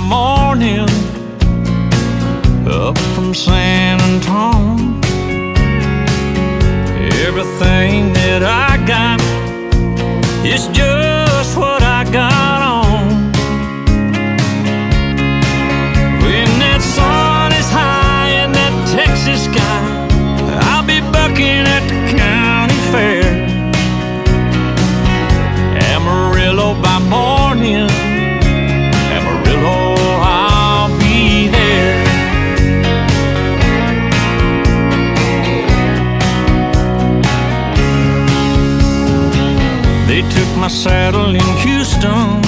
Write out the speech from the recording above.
morning up from San Antonio. Everything that I got is just what I got on. When that sun is high in that Texas sky, I'll be bucking at the county fair. Amarillo by morning, Amarillo, I'll be there. They took my saddle in Houston,